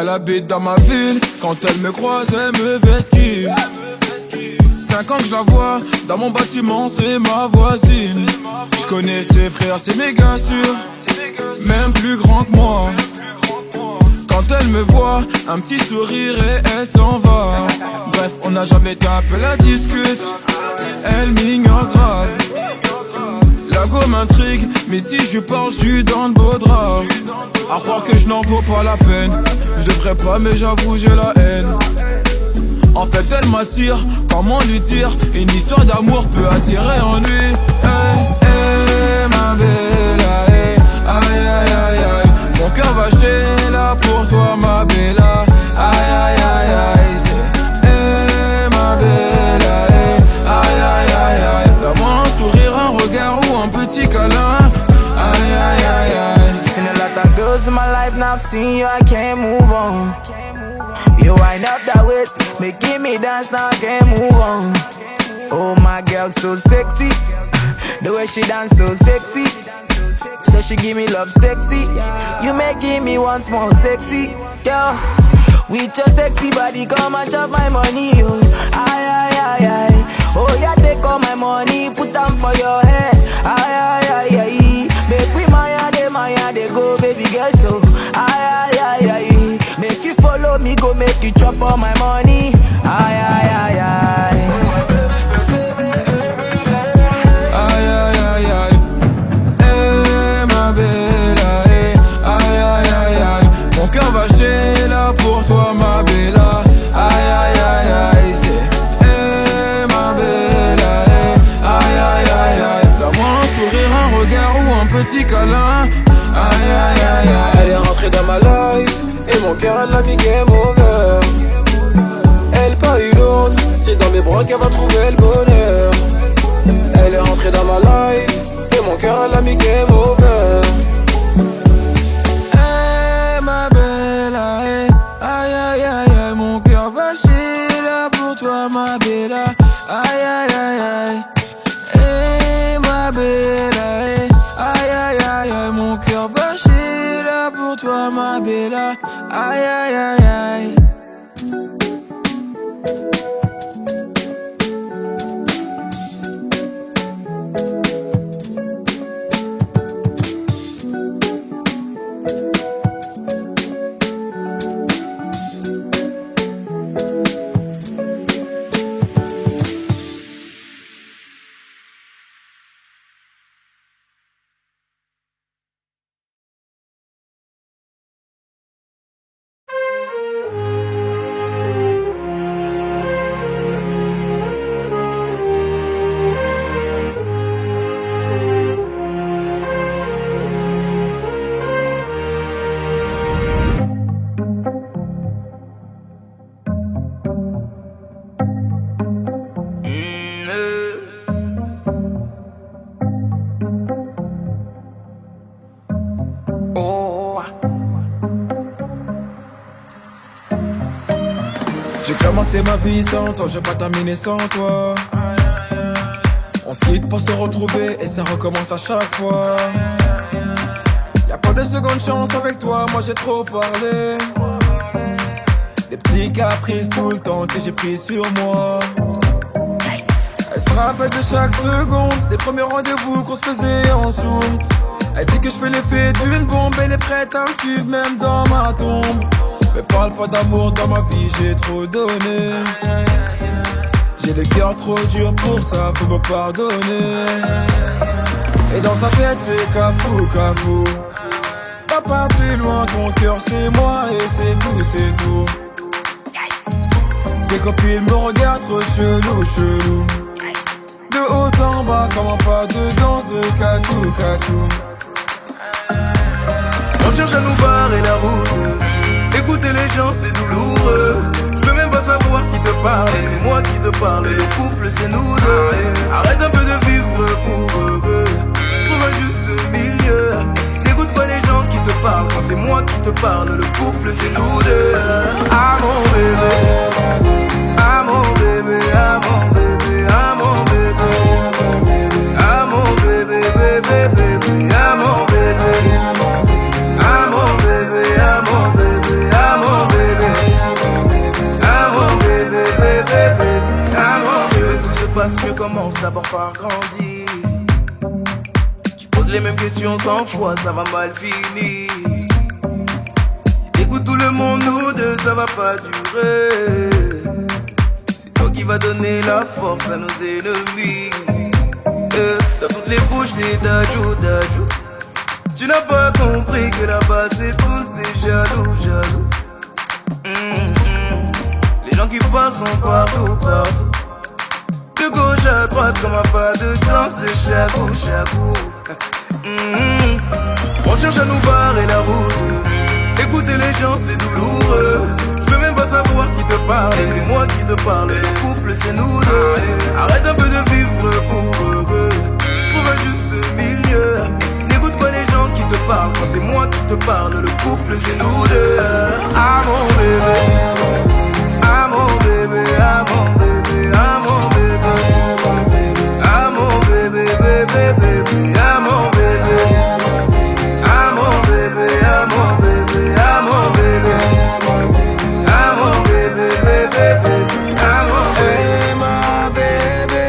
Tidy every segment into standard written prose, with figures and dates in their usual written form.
Elle habite dans ma ville, quand elle me croise, elle me vesquive. 5 ans que je la vois, dans mon bâtiment, c'est ma voisine. Je connais ses frères, c'est méga sûr, même plus grand que moi. Quand elle me voit, un petit sourire et elle s'en va. Bref, on n'a jamais tapé la discute, elle m'ignore grave. La go m'intrigue, mais si je parle, je suis dans de beaux draps. À croire que je n'en vaux pas la peine. Je devrais pas, mais j'avoue, j'ai la haine. En fait, elle m'attire, comment lui dire? Une histoire d'amour peut attirer en lui. Hey, hey, ma bella, hey. Aïe, aïe, aïe, aïe. Mon cœur va chez là pour toi, ma bella. Aïe, aïe, aïe, aïe. Hey, ma bella, hey. Aïe, aïe, aïe, aïe. Donne-moi un sourire, un regard ou un petit câlin. Aïe, aïe, aïe, aïe. Seen a lot of girls in my life, now I've seen you, I can't move on. You wind up that waist, making me dance, now I can't move on. Oh, my girl, so sexy. The way she dance, so sexy. So she give me love sexy. You making me once more sexy. Girl, with your sexy body, come and chop my money. Oh, aye, aye, aye, aye. Oh, yeah, take all my money, put them for your head. Aye, aye, aye, aye. Make we maya, they go, baby girl, so aye, aye, aye, aye. Make you follow me, go make you chop all my money. Aye, aye, aye, aye. Aïe, aïe, aïe, aïe. Eh, ma bella, eh. Aïe, aïe, aïe, aïe. Mon cœur va chez là pour toi, ma bella. Aïe, aïe, aïe, aïe. C'est eh, ma bella, eh. Aïe, aïe, aïe, aïe. Donne-moi un sourire, un regard ou un petit câlin. Aïe, aïe, aïe, aïe. Elle est rentrée dans ma life et mon cœur elle l'a mis game over. Elle pas une autre, c'est dans mes bras qu'elle va trouver le bonheur. Elle est rentrée dans ma life et mon cœur elle l'a mis game over. Hey, ma bella, hey. Aïe, aïe, aïe, aïe. Mon cœur va chier là pour toi, ma bella. Aïe, aïe, aïe, aïe. Hey, ma bella, hey. Aïe, aïe, aïe, aïe. Mon cœur va chier là pour toi, ma bella. Aïe, aïe, aïe, aïe. J'ai commencé ma vie sans toi, je vais pas terminer sans toi. On se quitte pour se retrouver et ça recommence à chaque fois. Y'a pas de seconde chance avec toi, moi j'ai trop parlé. Des petits caprices tout le temps que j'ai pris sur moi. Elle se rappelle de chaque seconde, des premiers rendez-vous qu'on se faisait en zoom. Elle dit que je fais l'effet d'une bombe, elle est prête à me suivre même dans ma tombe. Mais parle pas d'amour dans ma vie, j'ai trop donné. J'ai le cœur trop dur pour ça, faut me pardonner. Et dans sa tête c'est cafou, cafou. Va pas plus loin, ton cœur c'est moi et c'est tout, c'est tout. Tes copines me regardent trop chelou, chelou. De haut en bas, comment pas de danse de catou, catou. On cherche à nous barrer la route. Écouter les gens c'est douloureux. Je veux même pas savoir qui te parle. C'est moi qui te parle. Le couple c'est nous deux. Arrête un peu de vivre pour eux. Trouve un juste milieu. N'écoute pas les gens qui te parlent. Quand c'est moi qui te parle. Le couple c'est nous deux. Ah mon bébé. Ah mon bébé. Ah mon bébé. Ah mon bébé. Ah mon bébé bébé bébé. Ah mon mieux commence d'abord par grandir. Tu poses les mêmes questions 100 fois, ça va mal finir. Si t'écoutes tout le monde, nous deux, ça va pas durer. C'est toi qui va donner la force à nos ennemis. Dans toutes les bouches, c'est d'ajout, d'ajout. Tu n'as pas compris que là-bas, c'est tous des jaloux, jaloux. Les gens qui parlent sont partout, partout. De gauche à droite comme un pas de danse de chabou, chabou. On cherche à nous barrer la route. Écouter les gens c'est douloureux. Je veux même pas savoir qui te parle. Et c'est moi qui te parle. Le couple c'est nous deux. Arrête un peu de vivre pour eux. Trouve un juste milieu. N'écoute pas les gens qui te parlent. Quand c'est moi qui te parle. Le couple c'est nous deux. Ah mon bébé. Ah mon bébé. Ah mon bébé. Ah mon bébé. Ah mon bébé, bébé, bébé. Ah mon bébé. Ah mon bébé. Ah mon bébé. Ah mon bébé. Ah mon bébé, bébé, bébé. Ah mon bébé. Hey ma bébé,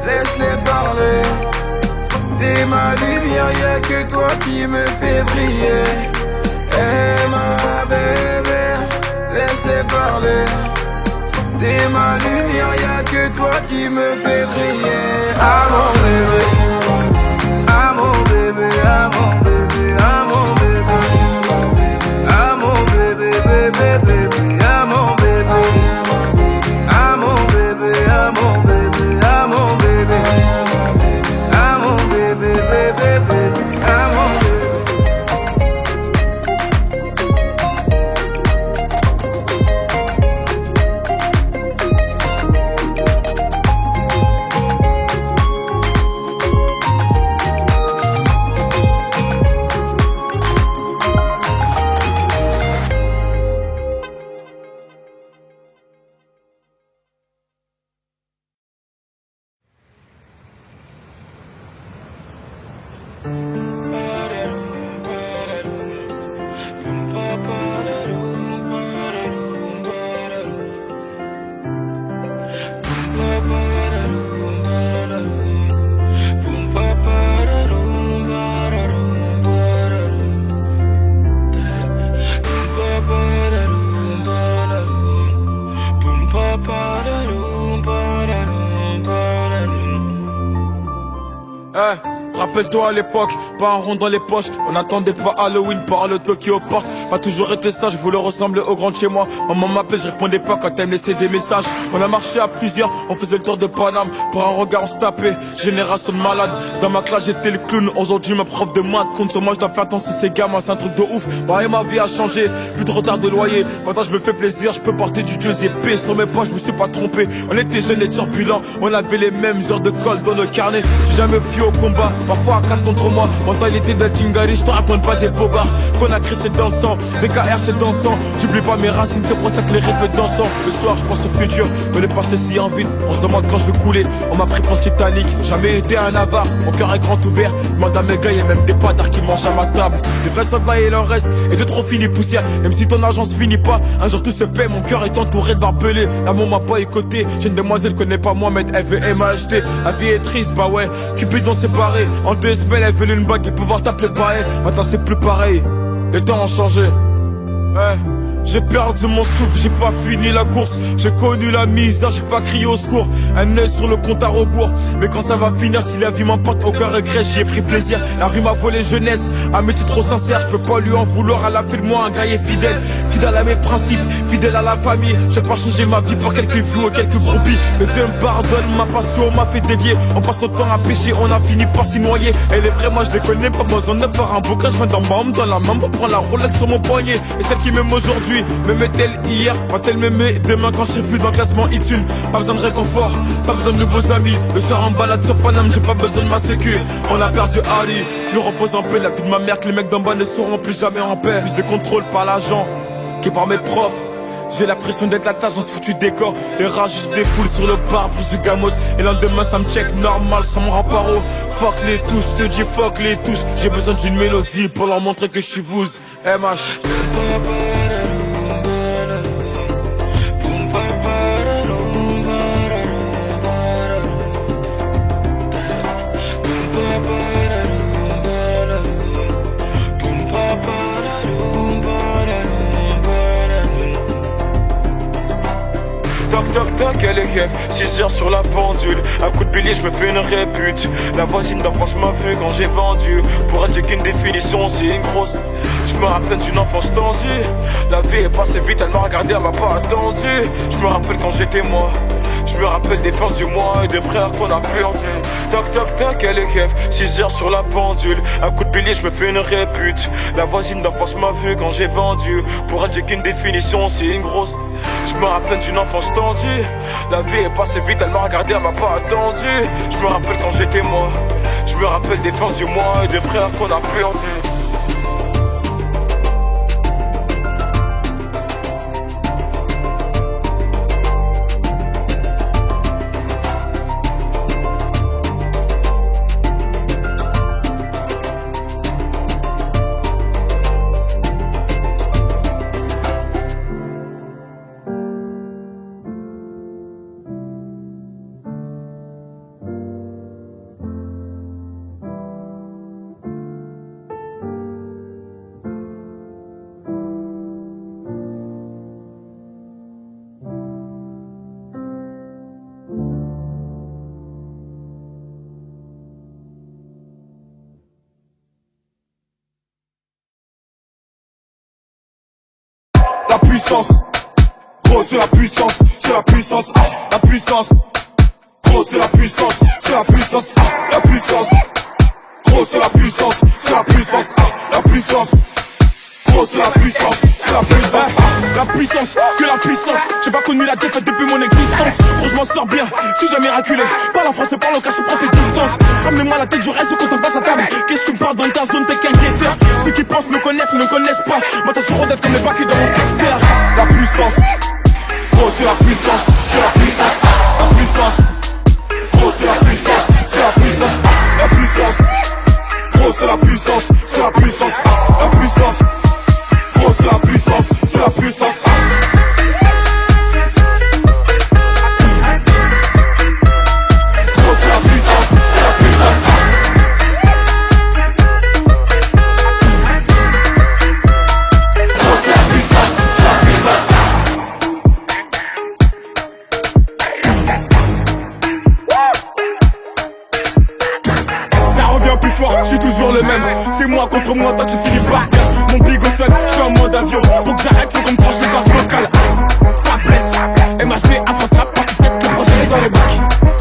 laisse-les parler. T'es ma lumière, y'a que toi qui me fait briller. Hey ma bébé, laisse-les parler. T'es ma lumière, y'a que toi qui me fait briller. Ah mon bébé. Ah mon bébé. Ah mon bébé. Ah mon bébé. Ah mon bébé, bébé, bébé. Ah mon bébé. Ah mon bébé. Ah mon bébé. Ah mon bébé. Ah mon bébé, bébé, bébé. Ah mon bébé. Rappelle-toi à l'époque, pas un rond dans les poches. On n'attendait pas Halloween par le Tokyo Park. Pas toujours été sage, je voulais ressembler au grand de chez moi. Maman m'appelait, je répondais pas quand elle me laissait des messages. On a marché à plusieurs, on faisait le tour de Paname. Pour un regard on se tapait, génération de malade. Dans ma classe j'étais le clown, aujourd'hui ma prof de maths compte sur moi, je dois faire attention ces gamins, c'est un truc de ouf. Bah et ma vie a changé, plus de retard de loyer. Maintenant je me fais plaisir, je peux porter du Giuseppe. Sur mes poches je me suis pas trompé, on était jeunes et turbulents. On avait les mêmes heures de colle dans nos carnets. J'ai jamais fui au combat, parfois à 4 contre moi. Mentalité de Tingari, je te raconte pas des bobards. Qu'on a créé c'est dans le sang, DKR c'est dansant. J'oublie pas mes racines, c'est pour ça que les rythmes dansant. Le soir je pense au futur, mais le passé si en vite. On se demande quand je veux couler, on m'a pris pour le Titanic. Jamais été un avare, mon cœur est grand ouvert. Demande à mes gars, y'a même des padards qui mangent à ma table. Des vrais soldats il en reste, et de trop finis poussière. Même si ton argent se finit pas, un jour tout se paie. Mon cœur est entouré de barbelés, l'amour m'a pas écouté. J'ai une demoiselle connaît pas Mohamed, elle veut MHD. La vie est triste, bah ouais, Cupidon séparé. En 2 semaines elle veut une bague et pouvoir t'appeler pareil. Maintenant c'est plus pareil, les temps ont changé. Ouais. J'ai perdu mon souffle, j'ai pas fini la course. J'ai connu la misère, j'ai pas crié au secours. Un œil sur le compte à rebours. Mais quand ça va finir, si la vie m'emporte, aucun regret, j'y ai pris plaisir. La rue m'a volé jeunesse, un métier trop sincère. Je peux pas lui en vouloir, elle a fait de moi un guerrier fidèle. Fidèle à mes principes, fidèle à la famille. J'ai pas changé ma vie pour quelques vues ou quelques brebis. Que Dieu me pardonne, ma passion m'a fait dévier. On passe notre temps à pêcher, on a fini par s'y noyer. Elle est vraie, moi je les connais, pas besoin de faire un bouquin. Je viens d'en bas, dans la main, prends la Rolex sur mon poignet. Et celle qui m'aime aujourd'hui m'aimait-elle hier, pas-elle m'aimer demain quand je serai plus dans le classement X1. Pas besoin de réconfort, pas besoin de nouveaux amis. Le soir en balade sur Paname, j'ai pas besoin de ma sécu. On a perdu Ali, qui repose en paix. La vie de ma mère, que les mecs d'en bas ne seront plus jamais en paix. Je les contrôle par l'agent, qui est par mes profs. J'ai l'impression d'être la tâche dans ce foutu décor. Les rats juste des foules sur le parbre du gamos. Et lendemain ça me check normal sans mon rapparo. Fuck les tous, je te dis fuck les tous. J'ai besoin d'une mélodie pour leur montrer que je suis vous. MH. est keuf, 6 heures sur la pendule. Un coup de bélier, je me fais une répute. La voisine d'enfance m'a vu quand j'ai vendu. Pour elle, j'ai qu'une définition, c'est une grosse. Je me rappelle d'une enfance tendue. La vie est passée vite, elle m'a regardé, elle m'a pas attendu. Je me rappelle quand j'étais moi. Je me rappelle des fins du mois et des frères qu'on a perdu. Toc toc toc, elle est keuf, 6 heures sur la pendule. Un coup de bélier, je me fais une répute. La voisine d'enfance m'a vu quand j'ai vendu. Pour elle, j'ai qu'une définition, c'est une grosse. Je me rappelle d'une enfance tendue. La vie est passée vite, elle m'a regardé, elle m'a pas attendu. Je me rappelle quand j'étais moi. Je me rappelle des fins du mois et des frères qu'on a perdu. La puissance, gros c'est la puissance, c'est la puissance, la puissance, gros c'est la puissance, c'est la puissance, la puissance, gros c'est la puissance, c'est la puissance, la puissance, gros c'est la puissance, c'est la puissance, la puissance, que la puissance. J'ai pas connu la défaite depuis mon existence. Gros je m'en sors bien, si j'ai miraculé. Parle en français, parle en cash, prends tes distances. Ramenez-moi la tête, je reste quand on passe à table. Qu'est-ce que tu me parles dans ta zone, t'es qu'un guetteur. Ceux qui pensent me connaissent, ne connaissent pas. Moi t'as toujours d'être comme les bacs dans mon secteur. La puissance, gros c'est la puissance, c'est la puissance, la puissance, gros c'est la puissance, c'est la puissance, la puissance, gros c'est la puissance, c'est la puissance, la puissance, gros c'est la puissance, c'est la puissance. Je suis toujours le même, c'est moi contre moi, toi tu finis par terre. Mon big au sol, je suis en mode avion. Pour que j'arrête, faut qu'on me tranche les cordes vocales. Ça blesse, MHD, Afro-Trap, partie 7, le projet est dans les bacs.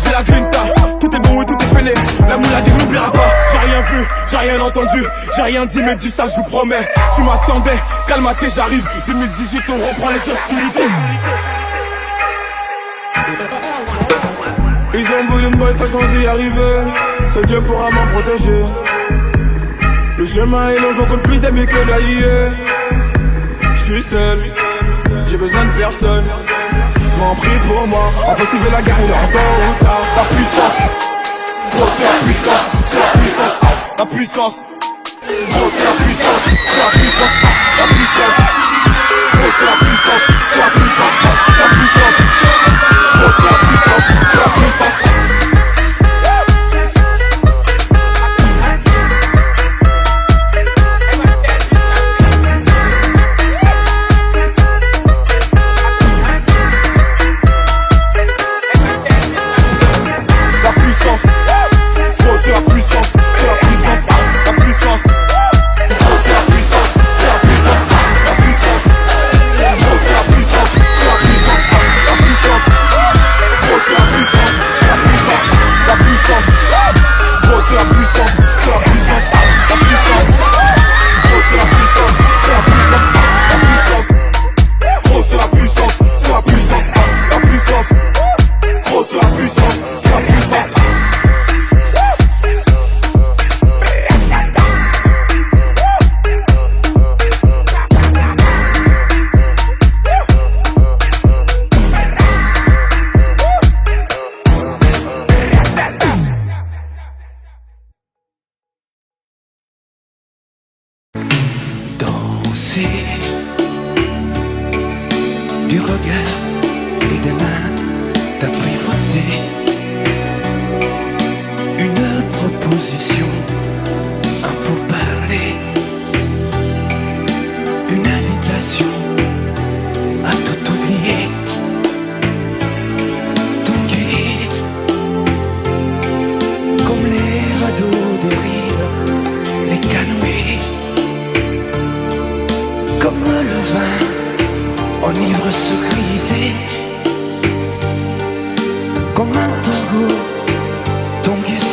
J'ai la grinta, tout est bon et tout est fêlé. La moula dit n'oubliera pas, j'ai rien vu, j'ai rien entendu. J'ai rien dit mais du sale je vous promets. Tu m'attendais, calme-toi j'arrive. 2018 on reprend les hostilités. Ils ont voulu me boycotter sans y arriver. Seul Dieu pourra m'en protéger. Le chemin est long, j'en compte plus d'amis que d'alliés. J'suis seul, j'ai besoin de personne. M'en prie pour moi, enfin suivez la guerre, il est encore ou tard. La puissance, gros c'est la puissance, c'est la puissance, la puissance. Gros c'est la puissance, c'est la puissance, la puissance. Gros c'est la puissance, c'est la puissance, la puissance. Gros c'est la puissance, c'est la puissance. La puissance,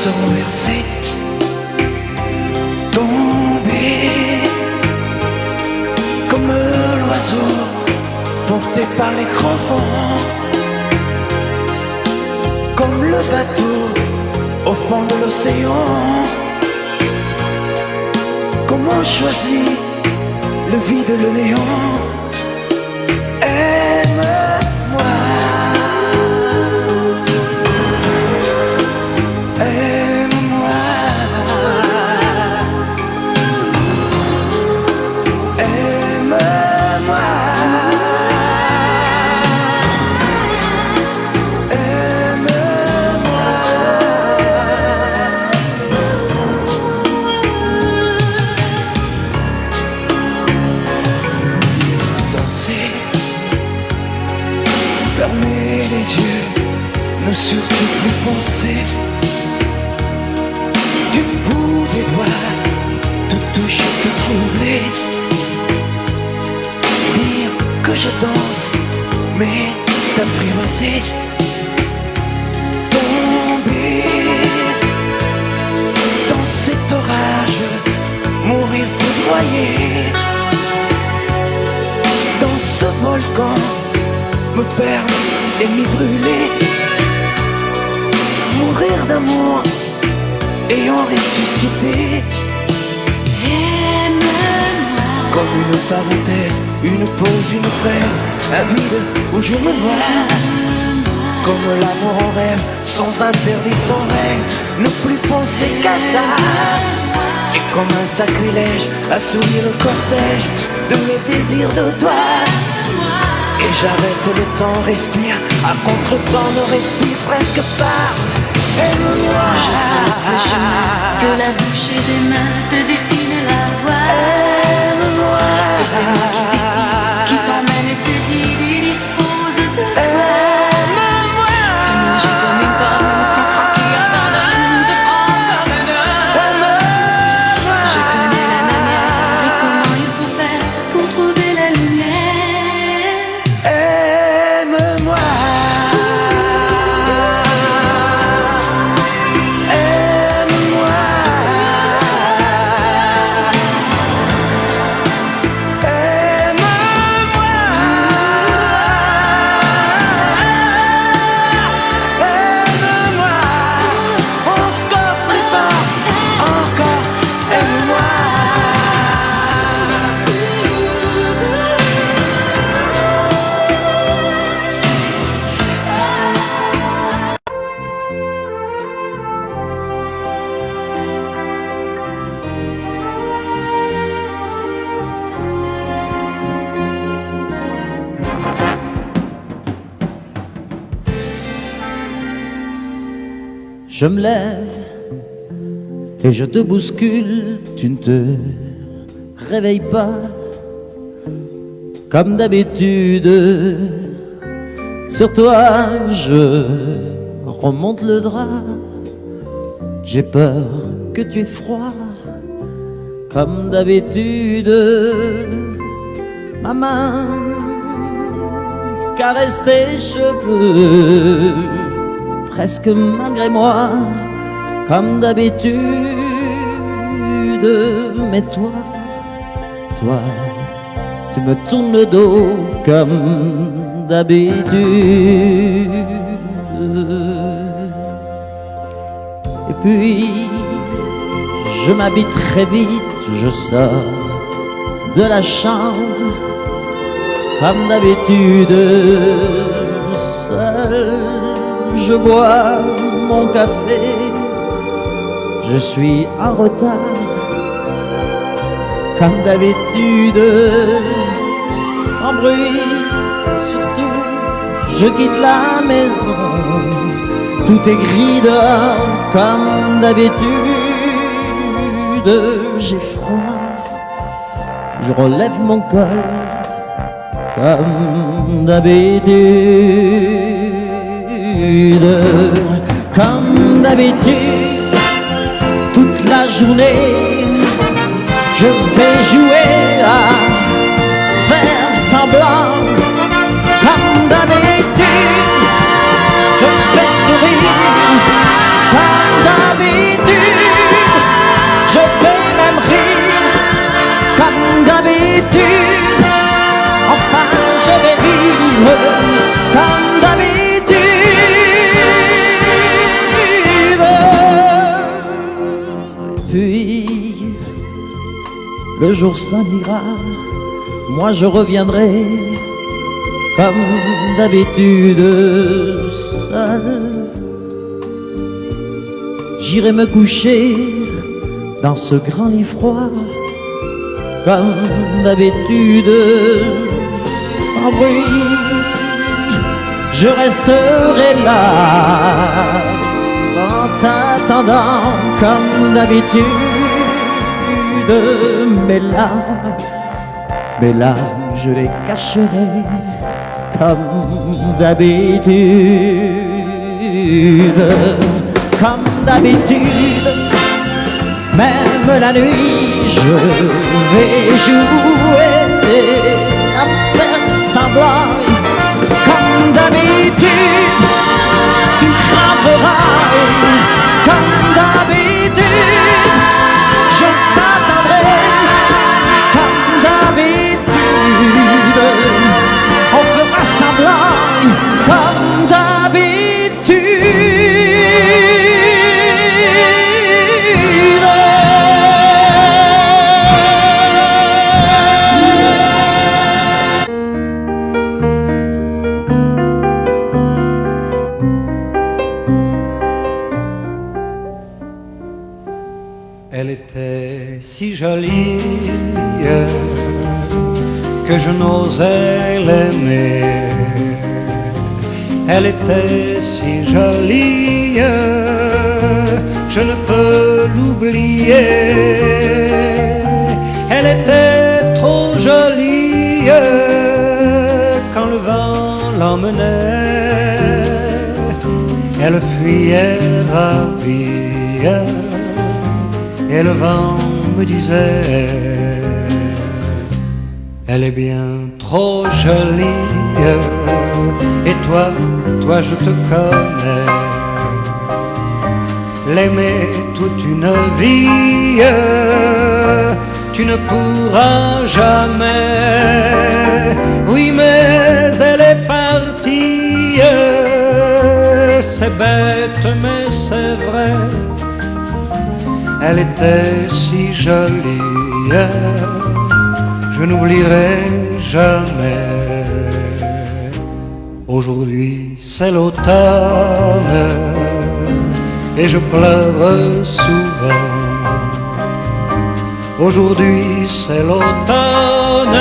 se renverser, tomber comme l'oiseau porté par les grands vents, comme le bateau au fond de l'océan. Comment choisir le vide, le néant? Aime-moi, aime-moi, aime-moi, aime-moi. Danser, fermer les yeux, ne surtout plus penser. Du bout des doigts, tout toucher, tout troubler. Dire que je danse, mais t'apprivoiser. Tomber dans cet orage, mourir foudroyé. Dans ce volcan, me perdre et m'y brûler. Mourir d'amour et en ressusciter. Comme une parenthèse, une pause, une trêve, un vide où je me vois. Comme l'amour en rêve, sans interdit, sans règle, ne plus penser qu'à ça. Et comme un sacrilège, assouvir le cortège de mes désirs de toi. Et j'arrête le temps, respire, à contre-temps ne respire presque pas. Aime-moi. Je trace le chemin de la bouche et des mains, te dessine la voie. Aime-moi. Et c'est moi qui décide, qui t'emmène et te guide et dispose de toi. Aime-moi. Tu me jettes comme une pomme qui abandonne de prendre. Je connais la manière et comment il faut faire pour trouver la lumière. Aime-moi. Je me lève et je te bouscule, tu ne te réveilles pas comme d'habitude. Sur toi je remonte le drap, j'ai peur que tu aies froid comme d'habitude. Ma main caresse tes cheveux, presque malgré moi, comme d'habitude. Mais toi, tu me tournes le dos comme d'habitude. Et puis, je m'habille très vite, je sors de la chambre, comme d'habitude, seul. Je bois mon café, je suis en retard, comme d'habitude, sans bruit, surtout, je quitte la maison, tout est gris dehors, comme d'habitude, j'ai froid, je relève mon col, comme d'habitude. Comme d'habitude, toute la journée, je vais jouer à faire semblant. Comme d'habitude, je fais sourire. Comme d'habitude. puis le jour s'en ira, moi je reviendrai comme d'habitude seul. J'irai me coucher dans ce grand lit froid comme d'habitude sans bruit. Je resterai là en t'attendant comme d'habitude. Mes larmes, je les cacherai comme d'habitude. Comme d'habitude, même la nuit, je vais jouer à faire semblant. Comme d'habitude, tu craindras. Comme d'habitude, je t'attendrai. Comme d'habitude, on fera semblant. Comme d'habitude. Elle était si jolie que je n'osais l'aimer. Elle était si jolie, je ne peux l'oublier. Elle était trop jolie quand le vent l'emmenait. Elle fuyait ravie et le vent me disait: elle est bien trop jolie. Et toi je te connais. L'aimer toute une vie, tu ne pourras jamais. Oui, mais elle est partie. C'est bête, mais c'est vrai. Elle était si jolie, je n'oublierai jamais. Aujourd'hui c'est l'automne et je pleure souvent. Aujourd'hui c'est l'automne,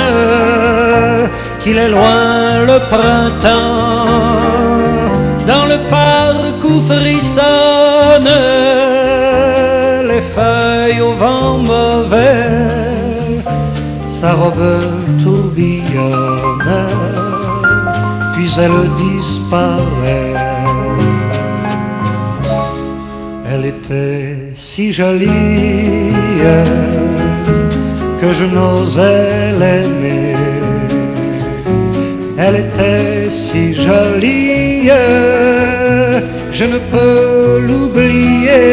qu'il est loin le printemps. Dans le parc où frissonnent les feuilles au vent mauvais, sa robe tourbillonne, puis elle disparaît. Elle était si jolie que je n'osais l'aimer. Elle était si jolie, je ne peux l'oublier.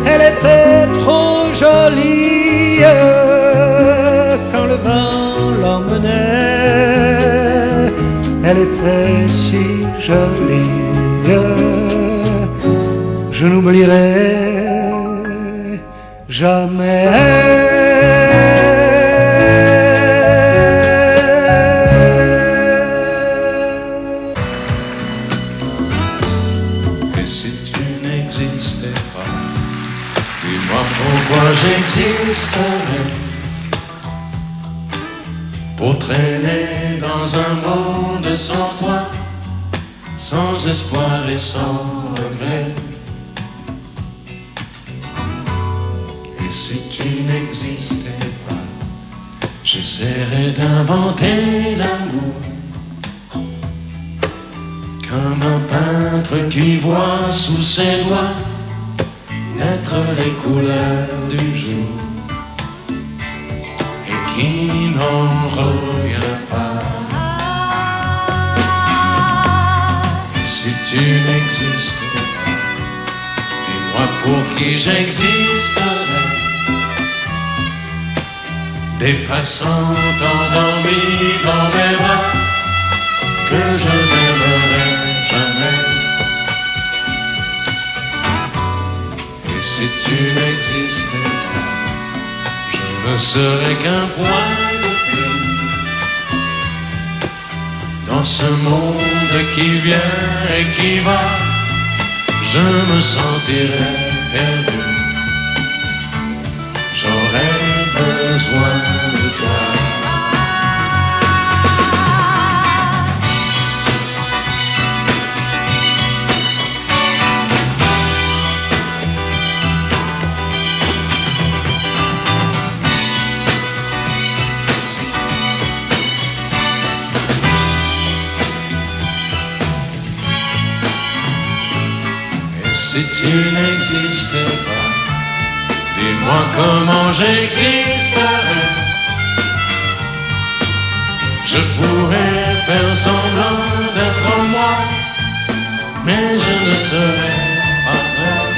Elle était trop jolie quand le vent l'emmenait. Elle était si jolie, je n'oublierai jamais. Pourquoi j'existerais pour traîner dans un monde sans toi, sans espoir et sans regret? Et si tu n'existais pas, j'essaierais d'inventer l'amour, comme un peintre qui voit sous ses doigts naître les couleurs du jour et qui n'en revient pas. Et si tu n'existais pas, dis-moi pour qui j'existerais. Des passants endormis dans mes bras que je n'aimerais jamais. si tu n'existais pas, je ne serais qu'un point de plus dans ce monde qui vient et qui va. Je me sentirais perdu, j'aurais besoin de toi. Si tu n'existais pas, dis-moi comment j'existerais. Je pourrais faire semblant d'être moi, mais je ne serais pas vrai.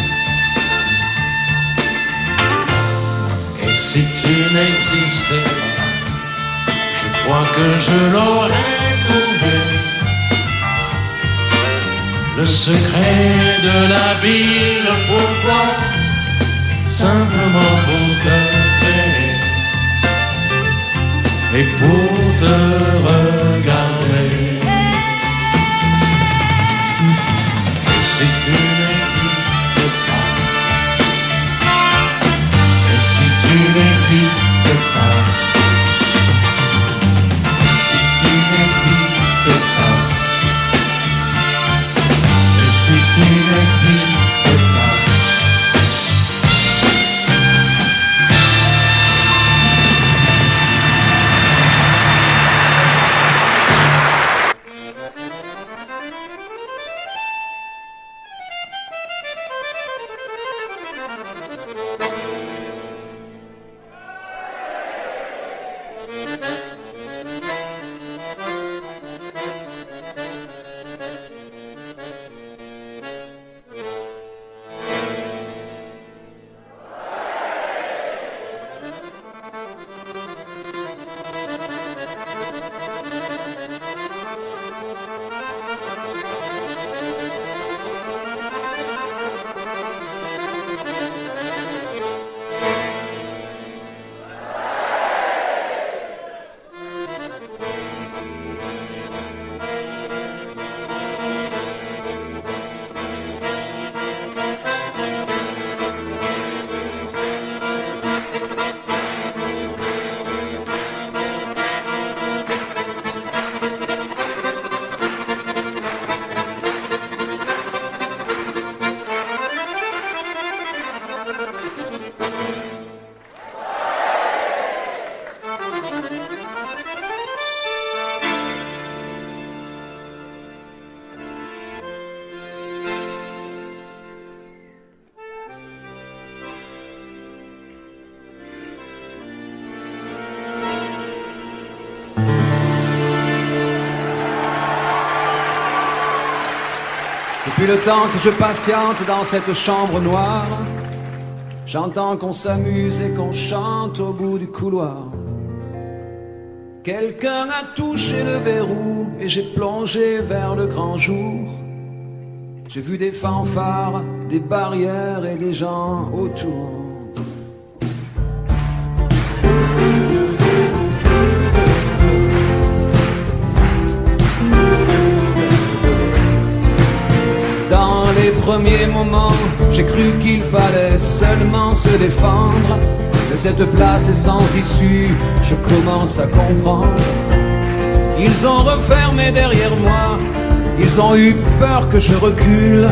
Et si tu n'existais pas, je crois que je l'aurais trouvé. Le secret de la ville, pourquoi? Simplement pour t'aimer et pour te regarder. Et si tu n'existes pas, et si tu n'existes pas, si tu n'existes pas, tu n'existes pas. Depuis le temps que je patiente dans cette chambre noire, j'entends qu'on s'amuse et qu'on chante au bout du couloir. Quelqu'un a touché le verrou et j'ai plongé vers le grand jour. J'ai vu des fanfares, des barrières et des gens autour. Les premiers moments, j'ai cru qu'il fallait seulement se défendre. Mais cette place est sans issue, je commence à comprendre. Ils ont refermé derrière moi, ils ont eu peur que je recule.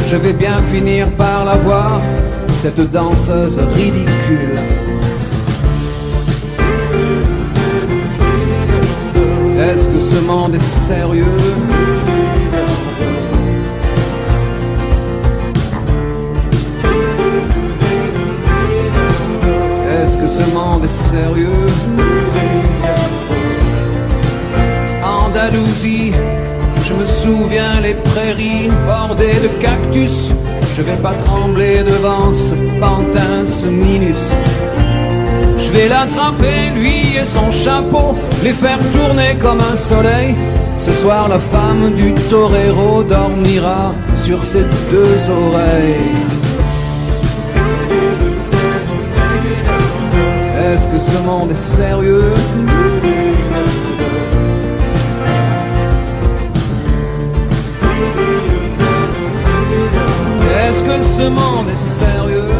Je vais bien finir par la voir, cette danseuse ridicule. Est-ce que ce monde est sérieux? Est-ce que ce monde est sérieux? Andalousie, je me souviens les prairies bordées de cactus. Je vais pas trembler devant ce pantin, ce minus. Je vais l'attraper, lui et son chapeau, les faire tourner comme un soleil. Ce soir la femme du torero dormira sur ses deux oreilles. que ce monde est sérieux? Est-ce que ce monde est sérieux?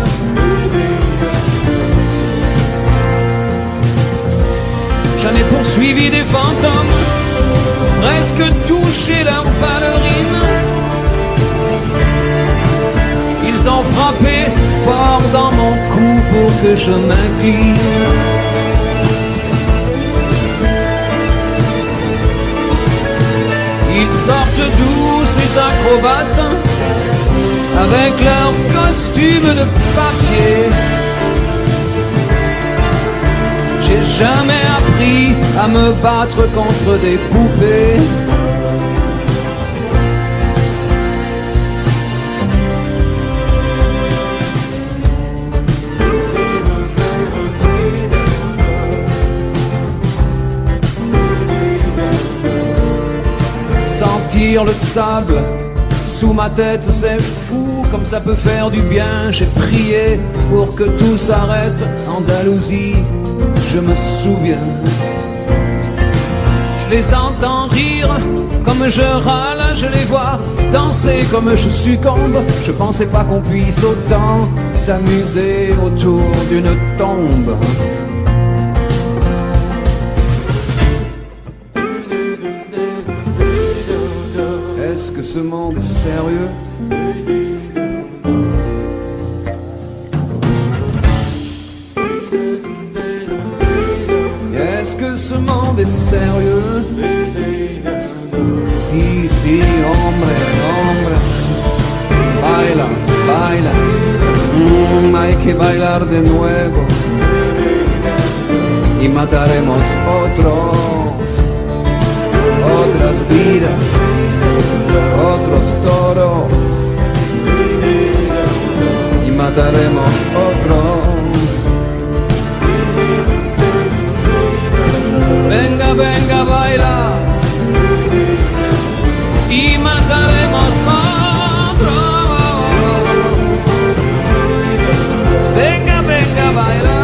J'en ai poursuivi des fantômes, presque touché leurs ballerines. Ils ont frappé fort dans mon cou pour que je m'incline. Ils sortent d'où ces acrobates, avec leurs costumes de papier? J'ai jamais appris à me battre contre des poupées. Sentir le sable sous ma tête, c'est fou, comme ça peut faire du bien. J'ai prié pour que tout s'arrête. Andalousie, je me souviens. Je les entends rire comme je râle, je les vois danser comme je succombe. Je pensais pas qu'on puisse autant s'amuser autour d'une tombe. Est-ce que ce monde est sérieux? Est-ce que ce monde est sérieux? Si, si, hombre, hombre. Baila, baila. Hay que bailar de nuevo. Y mataremos otras vidas, otros toros. Y mataremos otros. Venga, venga, baila. Y mataremos otros. Venga, venga, baila.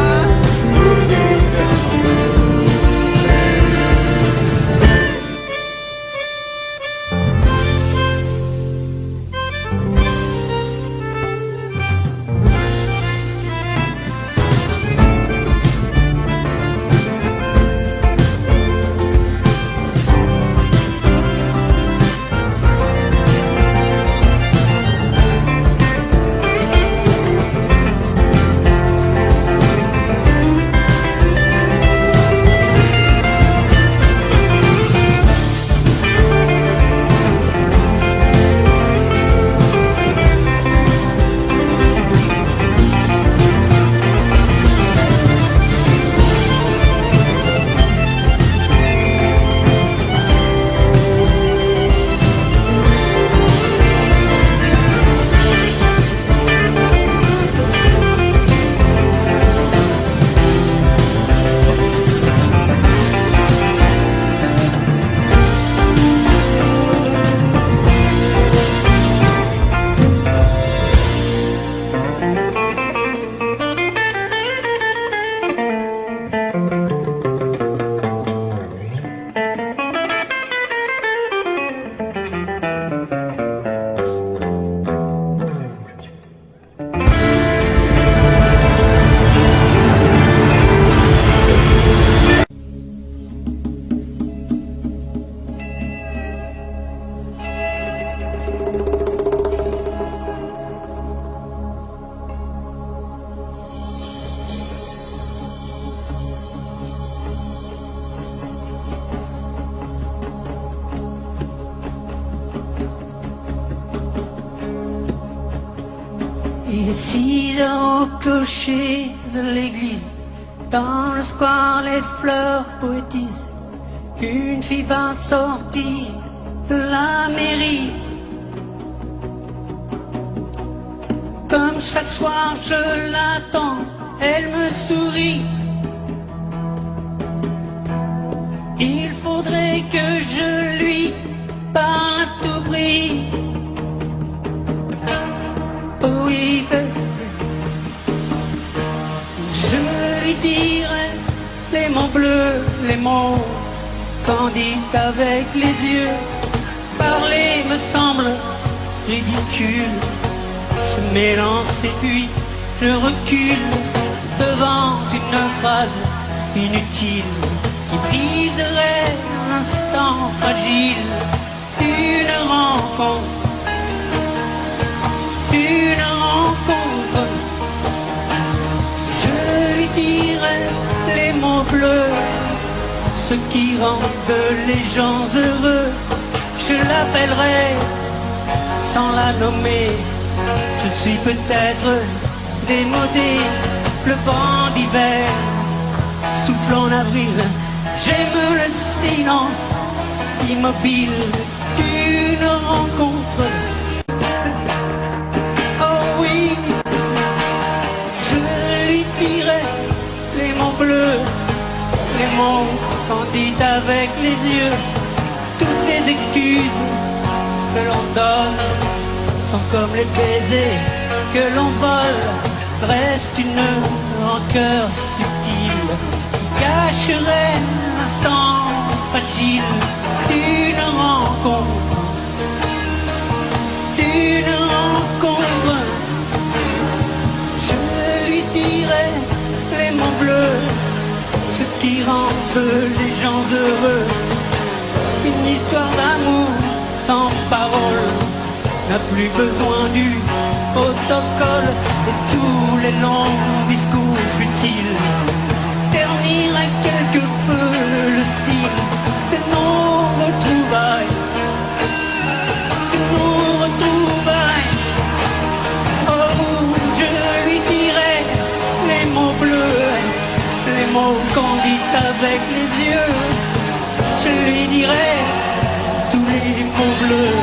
Il est 6 heures au clocher de l'église. Dans le square, les fleurs poétisent. Une fille va sortir de la mairie. Comme chaque soir, je l'attends, elle me sourit. Il faudrait que je lui parle à tout prix. Oui, je lui dirai les mots candides avec les yeux. Parler me semble ridicule. Je m'élance et puis je recule devant une phrase inutile qui briserait l'instant fragile d'une rencontre. Une rencontre, je lui dirai les mots bleus, ce qui rendent les gens heureux. Je l'appellerai sans la nommer. Je suis peut-être démodé, le vent d'hiver souffle en avril. J'aime le silence immobile d'une rencontre. Oh oui, je lui dirai les mots bleus, les mots candides avec les yeux. Toutes les excuses que l'on donne sont comme les baisers que l'on vole. Reste une rancœur subtile qui cacherait l'instant fragile d'une rencontre. D'une rencontre, je lui dirai les mots bleus, ce qui rendent les gens heureux. Une histoire d'amour sans parole n'a plus besoin du protocole et tous les longs discours futiles terniraient quelque peu le style de nos retrouvailles. De nos retrouvailles. Oh, je lui dirai les mots bleus, les mots candides avec les yeux. Je lui dirai tous les mots bleus,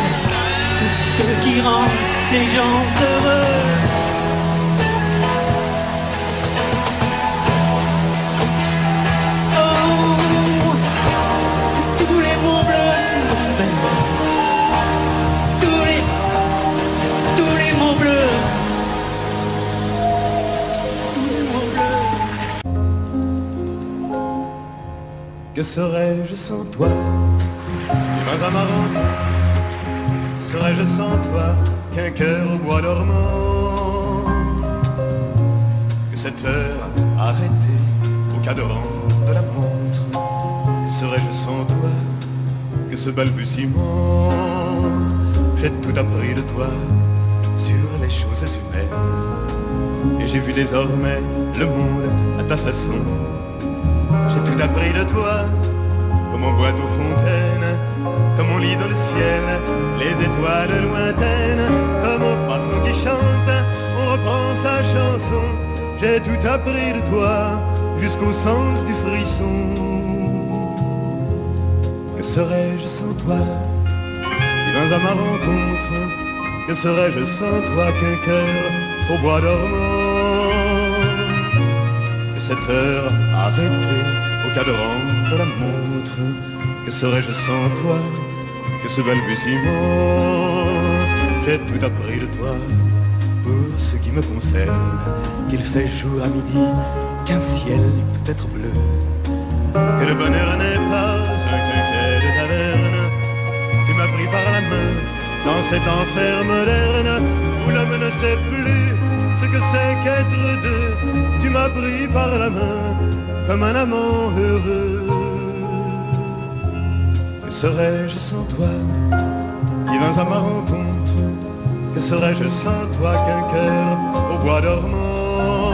tout ce qui rend les gens heureux. Oh, tous les mots bleus, tous les mots bleus, tous les mots bleus. Que serais-je sans toi? Dans un marron, serais-je sans toi qu'un cœur au bois dormant? Que cette heure arrêtée au cadran de la montre? Que serais-je sans toi que ce balbutiement? J'ai tout appris de toi sur les choses humaines, et j'ai vu désormais le monde à ta façon. J'ai tout appris de toi, comme on boit aux fontaines, comme on lit dans le ciel les étoiles lointaines, comme on passant qui chante, on reprend sa chanson. J'ai tout appris de toi, jusqu'au sens du frisson. Que serais-je sans toi? Viens à ma rencontre. Que serais-je sans toi qu'un cœur au bois dormant? Que cette heure arrêtée au cadran de la montre? Que serais-je sans toi que ce balbutiement? J'ai tout appris de toi pour ce qui me concerne, qu'il fait jour à midi, qu'un ciel peut être bleu, que le bonheur n'est pas un quinquet de taverne. Tu m'as pris par la main dans cet enfer moderne où l'homme ne sait plus ce que c'est qu'être deux. Tu m'as pris par la main comme un amant heureux. Que serais-je sans toi qui vins à ma rencontre? Que serais-je sans toi qu'un cœur au bois dormant?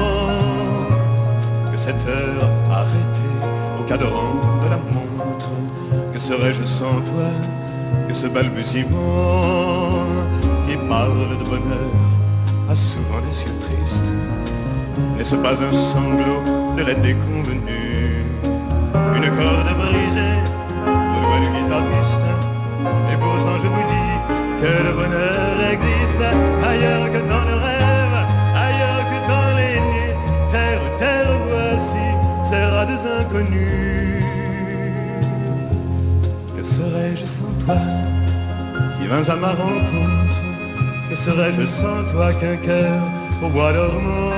Que cette heure arrêtée au cadran de la montre? Que serais-je sans toi que ce balbutiement qui parle de bonheur a souvent des yeux tristes? N'est-ce pas un sanglot de la déconvenue? Une corde brisée de loin du guitariste. Et pourtant je vous dis que le bonheur existe ailleurs que dans le rêve, ailleurs que dans les nuits. Terre, terre, voici ces rats inconnus. Que serais-je sans toi qui vins à ma rencontre? Que serais-je sans toi qu'un cœur au bois dormant?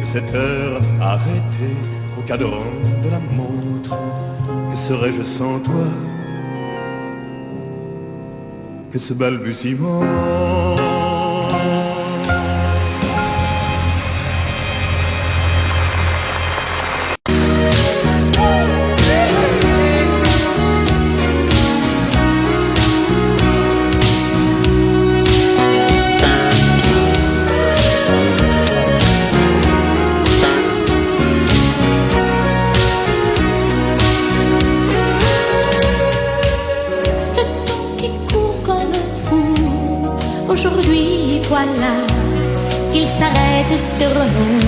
Que cette heure arrêtée au au cadran de la montre. Que serais-je sans toi? Que ce balbutiement. Aujourd'hui, voilà, il s'arrête sur nous.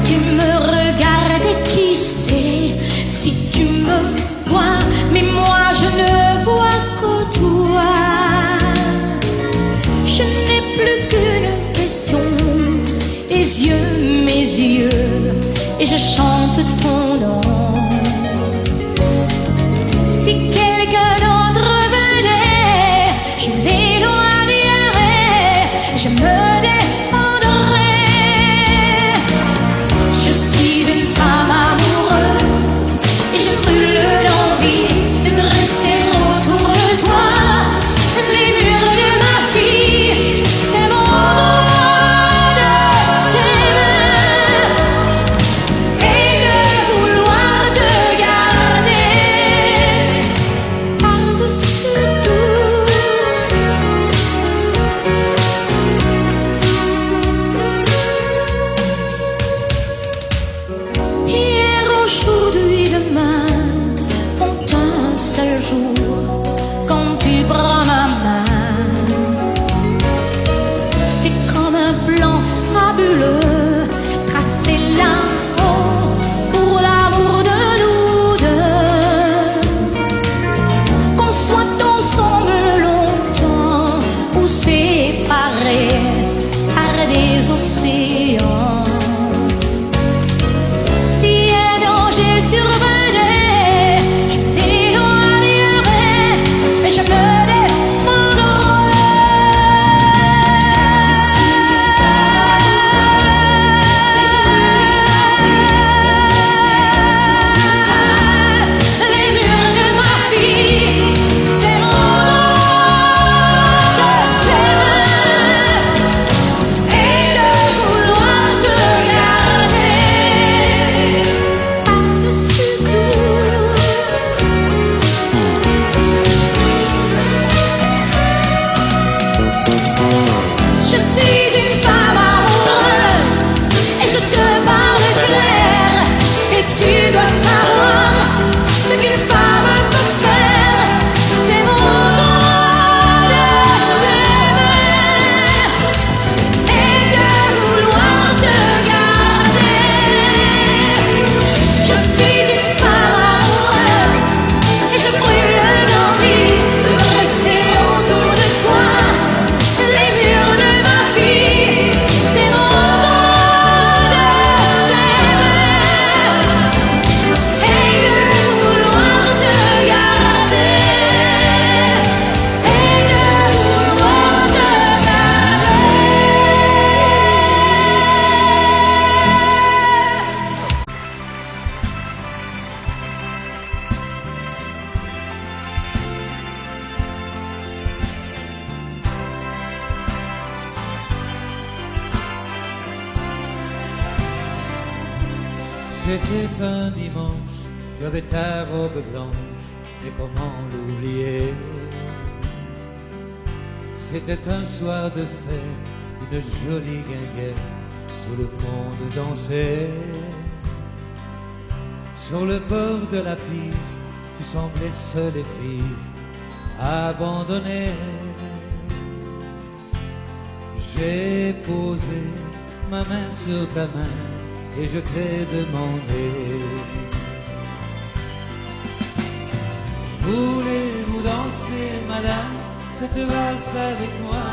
Tu me regardes et qui sait si tu me vois, mais moi je ne vois que toi. Je n'ai plus qu'une question, tes yeux, mes yeux, et je chante ton nom. Si quelqu'un d'autre venait, je l'éloignerais, je me défendrais. Je suis une femme amoureuse et je brûle d'envie de dresser autour de toi les murs de ma vie. C'est mon droit de t'aimer et de vouloir te garder par-dessus tout. Hier, aujourd'hui, demain font un seul jour quand tu prends ma main. C'est comme un plan fabuleux tracé là-haut pour l'amour de nous deux. Qu'on soit ensemble longtemps ou séparés par des océans. Si un danger survenait, je l'éloignerais et je me défendrais. Je suis une les murs de ma vie, c'est mon droit de t'aimer et de vouloir te garder par-dessus tout. Je suis une femme amoureuse et je te parle clair, et tu dois savoir ce qu'une femme peut faire. C'est mon droit de t'aimer et de vouloir te garder. Je suis une femme amoureuse et je brûle d'envie de dresser autour de toi les murs de ma vie. C'est mon droit de t'aimer et de vouloir te garder et de vouloir te C'était un dimanche, tu avais ta robe blanche, et comment l'oublier? C'était un soir de fête, une jolie guinguette, tout le monde dansait. Sur le bord de la piste, tu semblais seul et triste, abandonné. J'ai posé ma main sur ta main et je t'ai demandé: voulez-vous danser, madame, cette valse avec moi?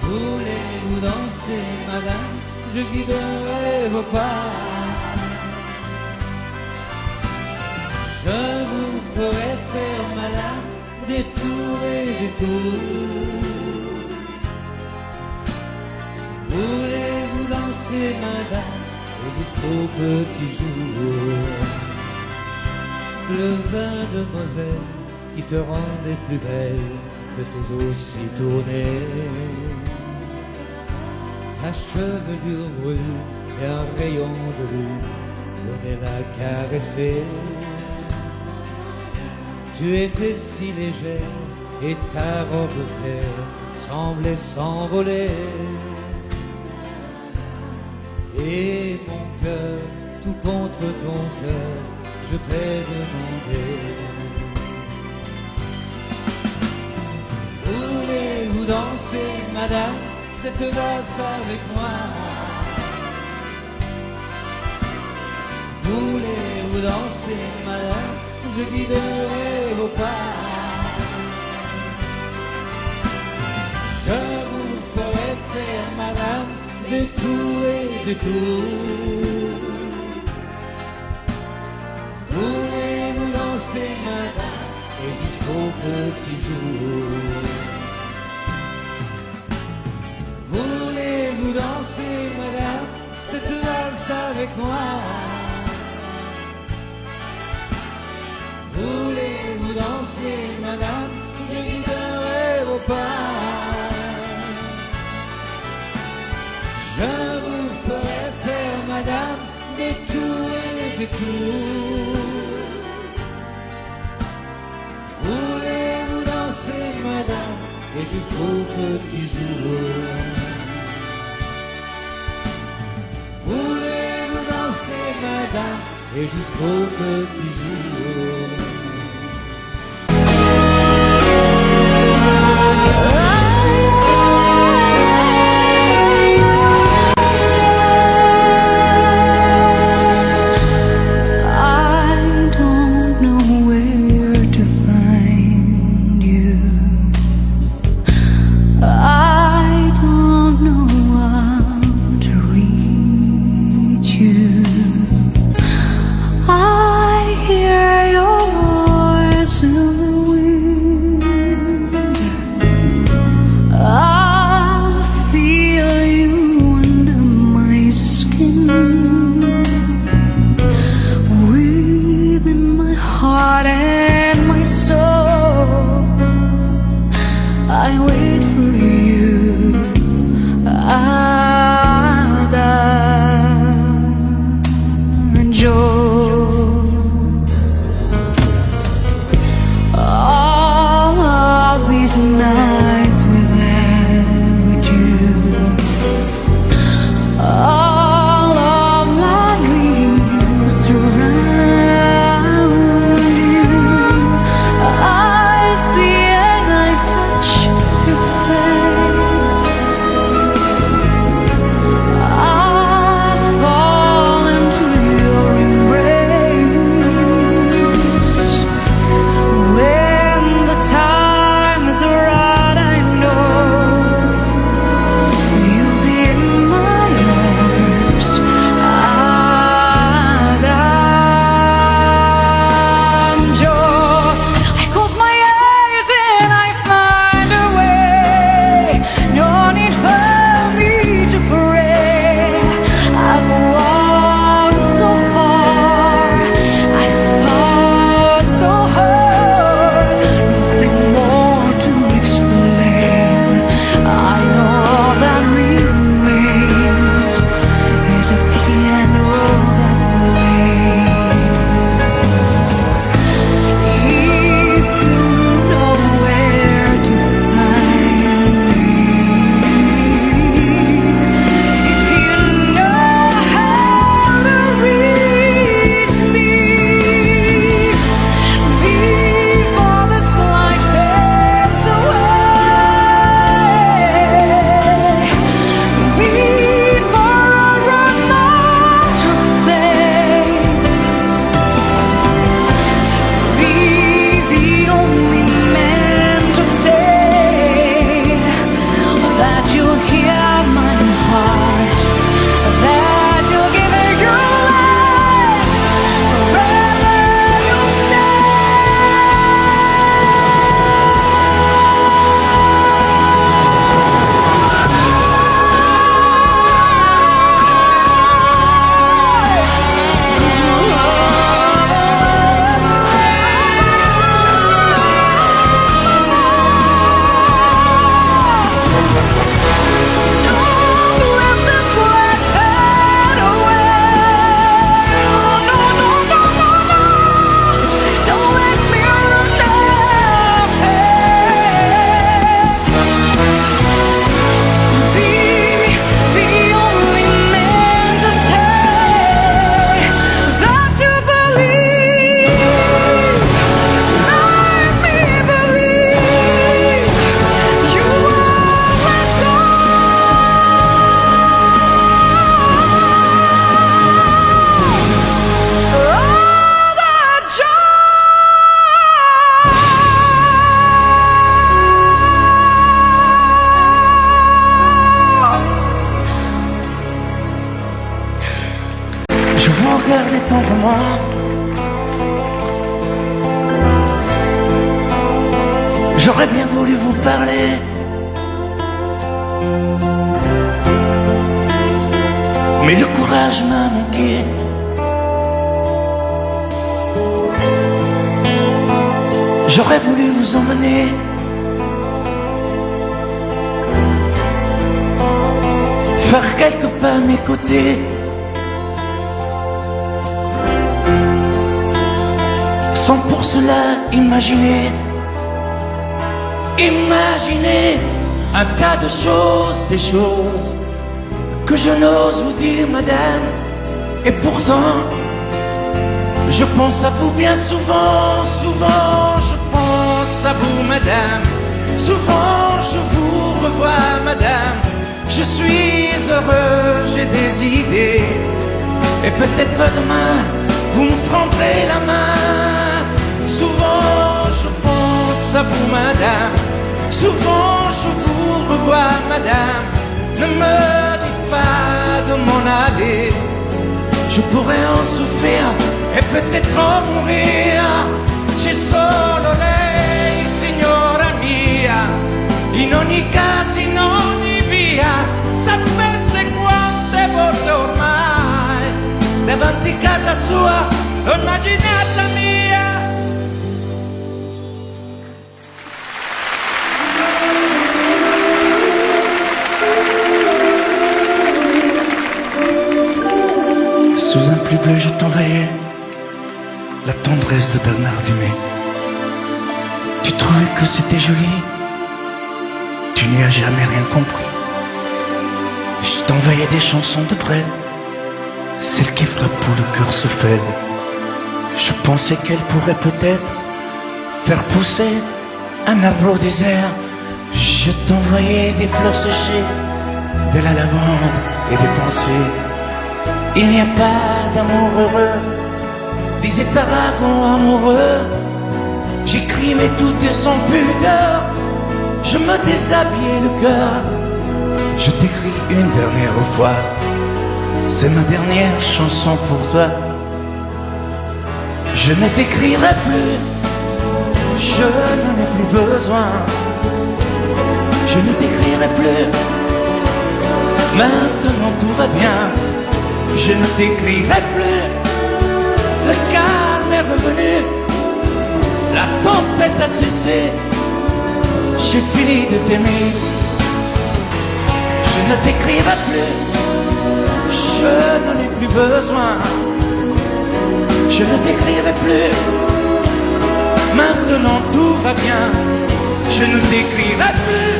Voulez-vous danser, madame, je guiderai vos pas. Je vous ferai faire, madame, des tours et des tours. Voulez-vous danser, madame, et jusqu'au petit jour? Le vin de Moselle qui te rendait plus belle fait aussi tourner. Ta chevelure brune et un rayon de lune venait la caresser. Tu étais si légère et ta robe claire semblait s'envoler. Et mon cœur, tout contre ton cœur, je t'ai demandé. Voulez-vous danser, madame, cette valse avec moi? Voulez-vous danser, madame, je guiderai vos pas. Je vous ferai faire, madame, des tours et des tours. Voulez-vous danser, madame, et jusqu'au petit jour? Voulez-vous danser, madame, cette valse avec moi? Voulez-vous danser, madame, je guiderai vos pas. Je vous ferai faire, madame, des tours et des tours. Voulez-vous danser, madame, et jusqu'au petit jour? Voulez-vous danser, madame, et jusqu'au petit jour? Your face. J'aurais bien voulu vous parler, mais le courage m'a manqué. J'aurais voulu vous emmener faire quelques pas à mes côtés, sans pour cela imaginer un tas de choses, des choses que je n'ose vous dire, madame. Et pourtant, je pense à vous bien souvent, souvent je pense à vous, madame. Souvent je vous revois, madame. Je suis heureux, j'ai des idées, et peut-être demain vous me prendrez la main. Souvent je pense à vous, madame. Souvent je vous revois, madame. Ne me dites pas de m'en aller, je pourrais en souffrir et peut-être en mourir. C'è solo lei, signora mia, in ogni caso, in ogni via. Sapesse quante volte ormai davanti casa sua l'ho immaginata mia. Sous un plus bleu je t'envoyais la tendresse de Bernard Dumay. Tu trouvais que c'était joli, tu n'y as jamais rien compris. Je t'envoyais des chansons de Brel, celles qui frappent où le cœur se faible. Je pensais qu'elles pourraient peut-être faire pousser un arbre au désert. Je t'envoyais des fleurs séchées, de la lavande et des pensées. Il n'y a pas d'amour heureux, disait Aragon amoureux. J'écrivais tout et sans pudeur, je me déshabillais le cœur. Je t'écris une dernière fois, c'est ma dernière chanson pour toi. Je ne t'écrirai plus, je n'en ai plus besoin. Je ne t'écrirai plus, maintenant tout va bien. Je ne t'écrirai plus, le calme est revenu, la tempête a cessé, j'ai fini de t'aimer. Je ne t'écrirai plus, je n'en ai plus besoin. Je ne t'écrirai plus, maintenant tout va bien. Je ne t'écrirai plus,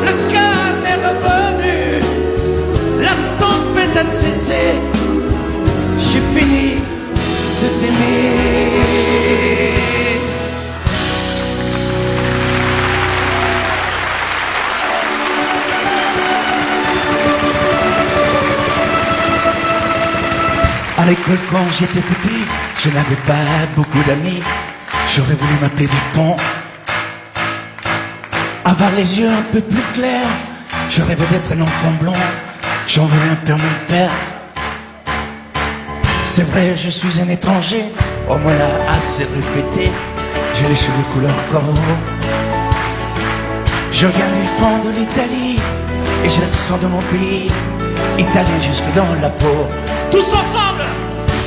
le calme est revenu, la tempête a cessé, j'ai fini de t'aimer. À l'école quand j'étais petit, je n'avais pas beaucoup d'amis. J'aurais voulu m'appeler Dupont, avoir les yeux un peu plus clairs. Je rêvais d'être un enfant blond, j'en voulais un peu à mon père. C'est vrai, je suis un étranger, on me l'a assez répété. J'ai les cheveux couleur corbeau. Je viens du fond de l'Italie et j'ai l'accent de mon pays, italien jusque dans la peau. Tous ensemble,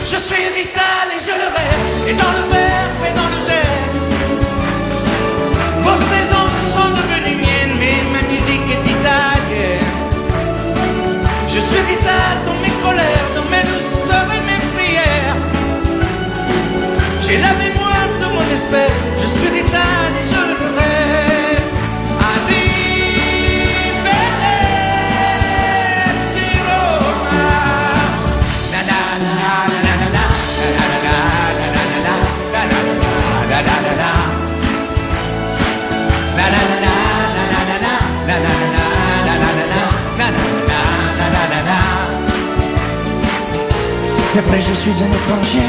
je suis vital et je le reste, et dans le verbe et dans le geste. Vos saisons sont devenues miennes, mais ma musique est italienne. Je suis vital dans mes colères, dans mes douceurs et mes prières. J'ai la mémoire de mon espèce, je suis vital et je le reste. C'est vrai, je suis un étranger,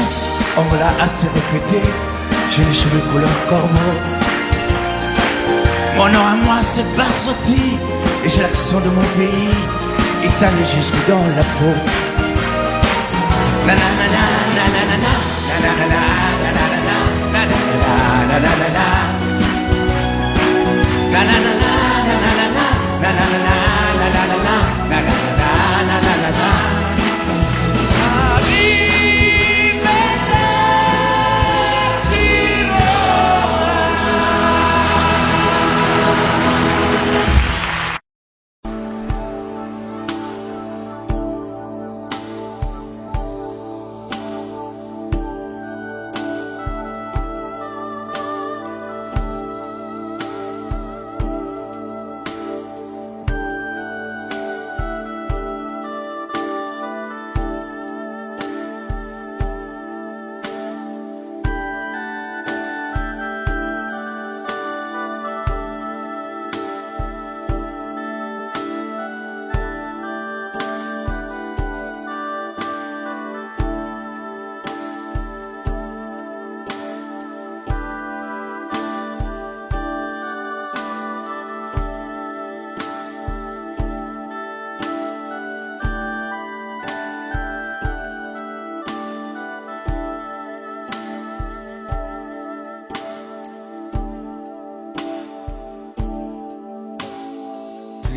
on me l'a assez répété. J'ai les cheveux couleur corbeau. Mon nom à moi c'est Barzotti, et j'ai l'accent de mon pays, italien jusque dans la peau.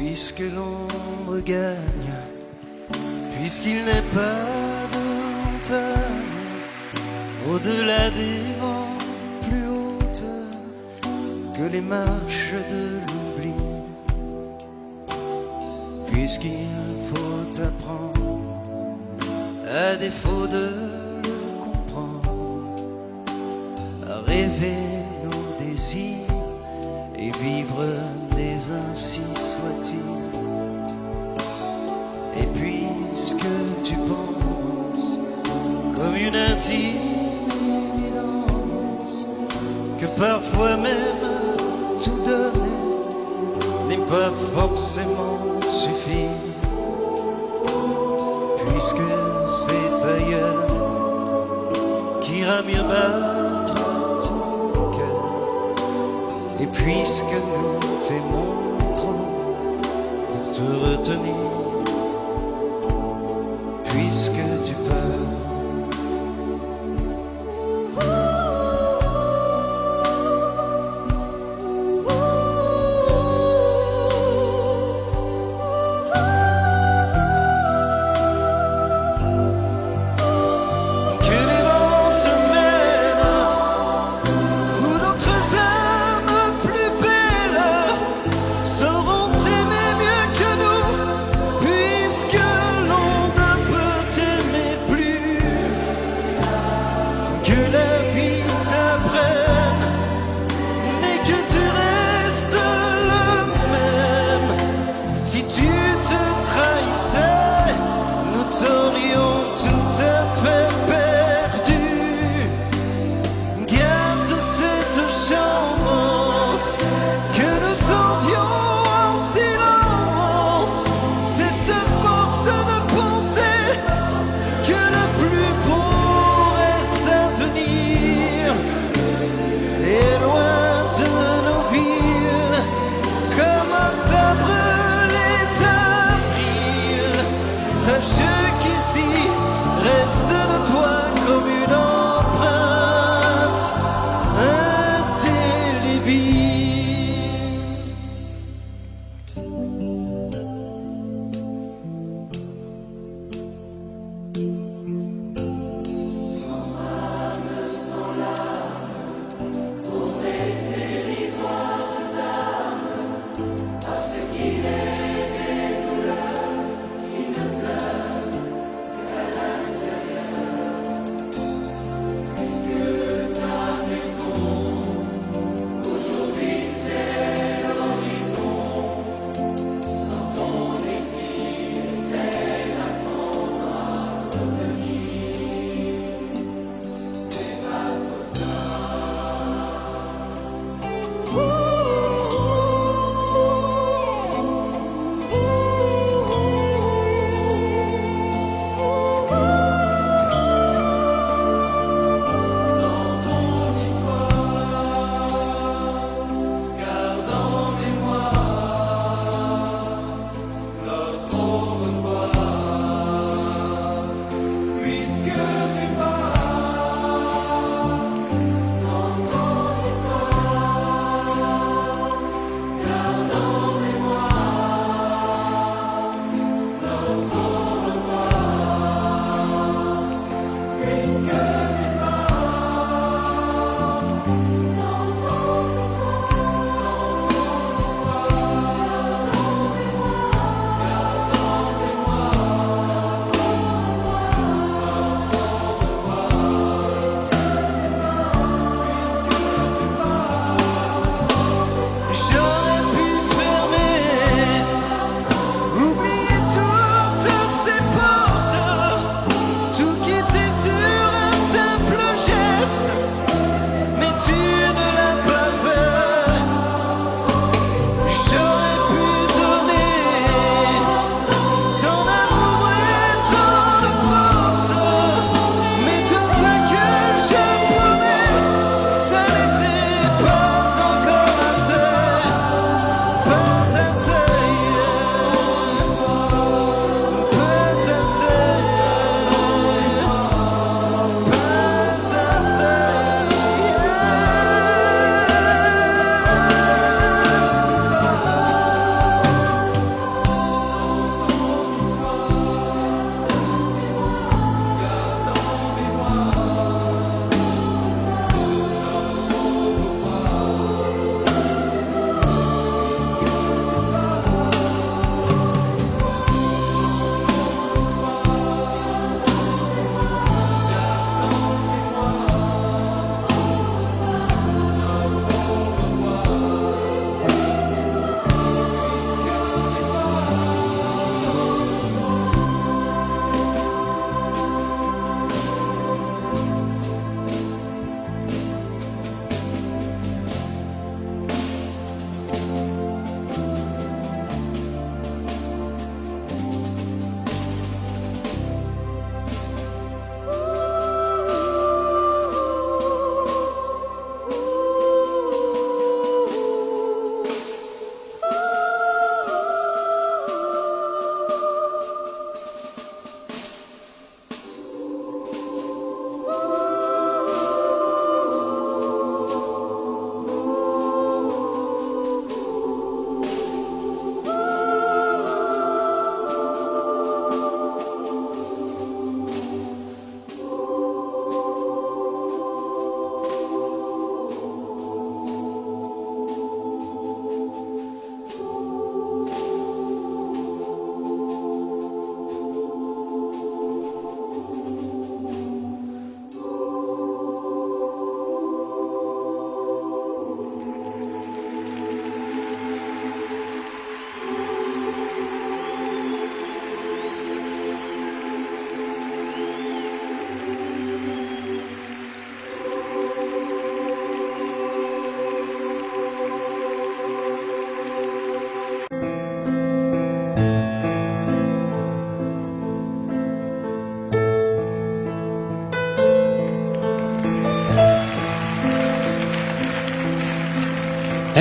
puisque l'ombre gagne, puisqu'il n'est pas de montagne au-delà des vents plus hautes que les marches de l'oubli, puisqu'il faut apprendre à défaut de le comprendre, à rêver nos désirs et vivre des ainsi soit-il. Et puisque tu penses comme une intime évidence que parfois même tout donner n'est pas forcément suffire, puisque c'est ailleurs qu'ira mieux battre ton cœur, et puisque nous t'aimons trop pour te retenir, puisque tu pars.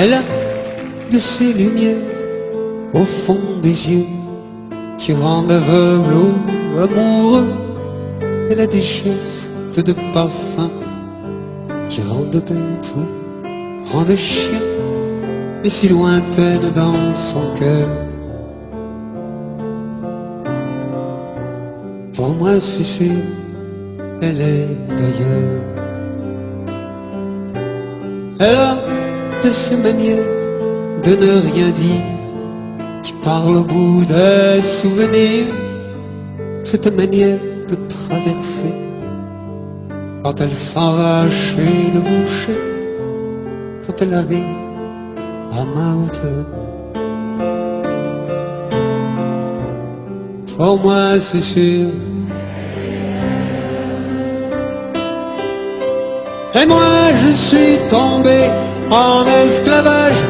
Elle a de ces lumières au fond des yeux qui rendent aveugle ou amoureux. Elle a des gestes de parfum qui rendent bête ou rendent chien, mais si lointaine dans son cœur. Pour moi c'est sûr, elle est d'ailleurs. Elle a de ces manières de ne rien dire qui parle au bout des souvenirs. Cette manière de traverser quand elle s'en va chez le boucher, quand elle arrive à ma hauteur. Pour moi c'est sûr. Et moi je suis tombé en esclavage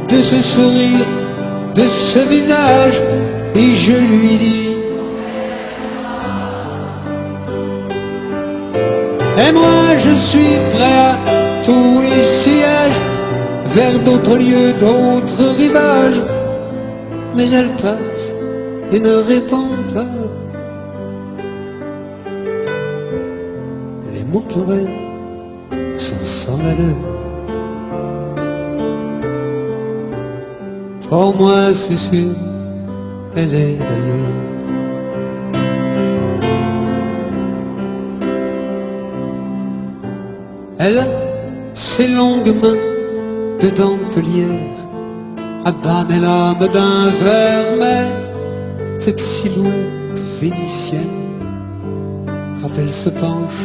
de ce sourire, de ce visage, et je lui dis: et moi je suis prêt à tous les sillages, vers d'autres lieux, d'autres rivages. Mais elle passe et ne répond pas. Les mots pour elle sont sans valeur. Pour moi c'est sûr, elle est d'ailleurs. Elle a ses longues mains de dentelière à banner l'âme d'un vermeil. Cette silhouette vénitienne, quand elle se penche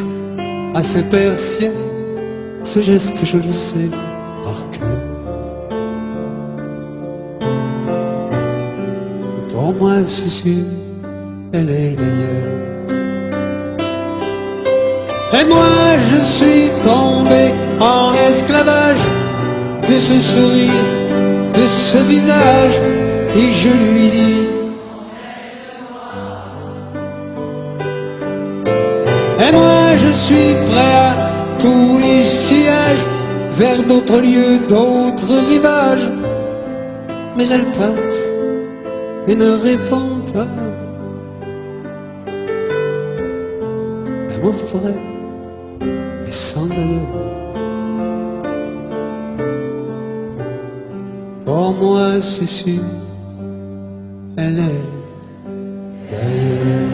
à ses persiennes, ce geste je le sais par cœur. Pour moi c'est sûr, elle est d'ailleurs. Et moi je suis tombé en esclavage de ce sourire, de ce visage, et je lui dis: et moi je suis prêt à tous les sillages, vers d'autres lieux, d'autres rivages. Mais elle passe et ne répond pas. L'amour pour elle est sans valeur. Pour moi c'est sûr, elle est d'ailleurs.